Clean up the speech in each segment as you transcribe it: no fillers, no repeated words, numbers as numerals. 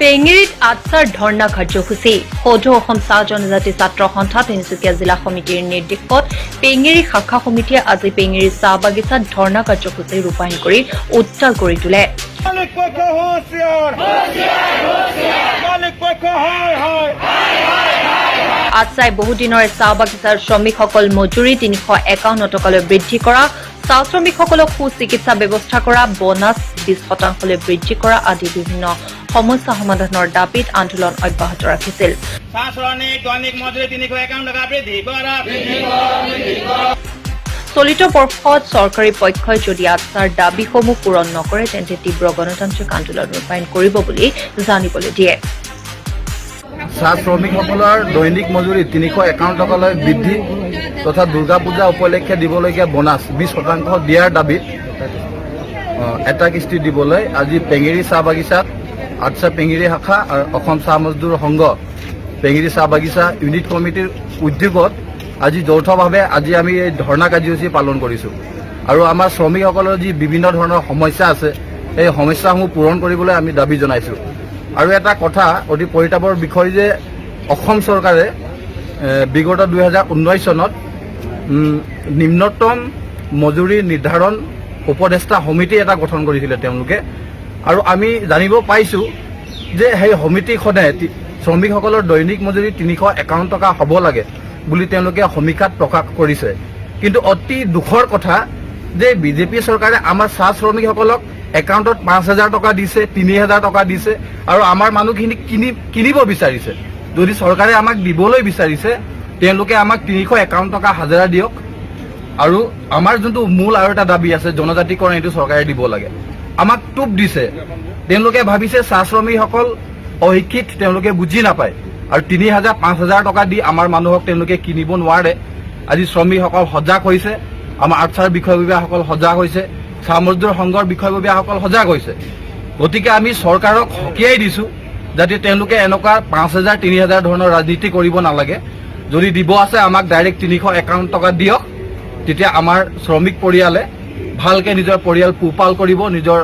পেঙেৰিত আটছাৰ ধৰ্ণা কাৰ্যসূচী সৌধ অসম চাহ জনজাতি ছাত্ৰ সন্থা তিনিচুকীয়া জিলা সমিতিৰ নিৰ্দেশত পেঙেৰি শাখা সমিতিয়ে আজি পেঙেৰি চাহ বাগিচাত ধৰ্ণা কাৰ্যসূচী ৰূপায়ণ কৰি উত্তাল কৰি তোলে। আটছাই বহুদিনৰে চাহ বাগিচাৰ শ্ৰমিকসকল মজুৰি ৩৫১ টকালৈ বৃদ্ধি কৰা, চাহ শ্ৰমিকসকলক সুচিকিৎসা ব্যৱস্থা কৰা, বনাছ 20% বৃদ্ধি কৰা আদি বিভিন্ন সমস্যা সমাধানৰ দাবীত আন্দোলন অব্যাহত ৰাখিছিল। চলিত বৰ্ষত চৰকাৰী পক্ষই যদি আটছাৰ দাবীসমূহ পূৰণ নকৰে তেন্তে তীব্ৰ গণতান্ত্ৰিক আন্দোলন ৰূপায়ণ কৰিব বুলি জানিবলৈ দিয়ে। চাহ শ্ৰমিকসকলৰ দৈনিক মজুৰি ৩৫১ টকালৈ বৃদ্ধি তথা দুৰ্গা পূজা উপলক্ষে দিবলগীয়া বোনাছ 20% দিয়াৰ দাবীত এটা কিস্তি দিবলৈ আজি পেঙেৰি চাহ বাগিচাত আটছা পেঙেৰি শাখা আৰু অসম চাহ মজদুৰ সংঘ পেঙেৰি চাহ বাগিচা ইউনিট কমিটিৰ উদ্যোগত আজি যৌথভাৱে আজি আমি এই ধৰ্ণা কাৰ্যসূচী পালন কৰিছোঁ আৰু আমাৰ শ্ৰমিকসকলৰ যি বিভিন্ন ধৰণৰ সমস্যা আছে এই সমস্যাসমূহ পূৰণ কৰিবলৈ আমি দাবী জনাইছোঁ। আৰু এটা কথা অতি পৰিতাপৰ বিষয় যে অসম চৰকাৰে বিগত 2019 চনত নিম্নতম মজুৰি নিৰ্ধাৰণ উপদেষ্টা সমিতি এটা গঠন কৰিছিলে তেওঁলোকে, আৰু আমি জানিব পাইছোঁ যে সেই সমিতিখনে শ্ৰমিকসকলৰ দৈনিক মজুৰি ৩৫১ টকা হ'ব লাগে বুলি তেওঁলোকে সমীক্ষাত প্ৰকাশ কৰিছে। কিন্তু অতি দুখৰ কথা যে বিজেপি চৰকাৰে আমাৰ চাহ শ্ৰমিকসকলক একাউণ্টত ৫,০০০ টকা দিছে, ৩,০০০ টকা দিছে আৰু আমাৰ মানুহখিনিক কিনিব বিচাৰিছে। যদি চৰকাৰে আমাক দিবলৈ বিচাৰিছে তেওঁলোকে আমাক ৩৫১ টকা হাজিৰা দিয়ক, আৰু আমাৰ যোনটো মূল আৰু এটা দাবী আছে জনজাতিকৰণ, এইটো চৰকাৰে দিব লাগে। আমাক টোপ দিছে, তেওঁলোকে ভাবিছে চাহ শ্ৰমিকসকল অশিক্ষিত, তেওঁলোকে বুজি নাপায় আৰু ৩,০০০ ৫,০০০ টকা দি আমাৰ মানুহক তেওঁলোকে কিনিব নোৱাৰে। আজি শ্ৰমিকসকল সজাগ হৈছে, আমাৰ আটছাৰ বিষয়ববীয়াসকল সজাগ হৈছে, চাহ মজদুৰ সংঘৰ বিষয়ববীয়াসকল সজাগ হৈছে। গতিকে আমি চৰকাৰক সকীয়াই দিছোঁ যাতে তেওঁলোকে এনেকুৱা ৫,০০০ ৩,০০০ ধৰণৰ ৰাজনীতি কৰিব নালাগে। যদি দিব আছে আমাক ডাইৰেক্ট ৩৫১ টকা দিয়ক, তেতিয়া আমাৰ শ্ৰমিক পৰিয়ালে ভালকৈ নিজৰ পৰিয়াল পোহপাল কৰিব, নিজৰ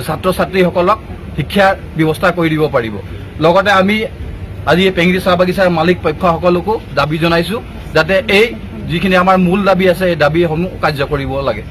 ছাত্ৰ ছাত্ৰীসকলক শিক্ষাৰ ব্যৱস্থা কৰি দিব পাৰিব। লগতে আমি আজি পেঙেৰি চাহ বাগিচাৰ মালিক পক্ষসকলকো দাবী জনাইছোঁ যাতে এই যিখিনি আমাৰ মূল দাবী আছে এই দাবীসমূহ কাৰ্য কৰিব লাগে।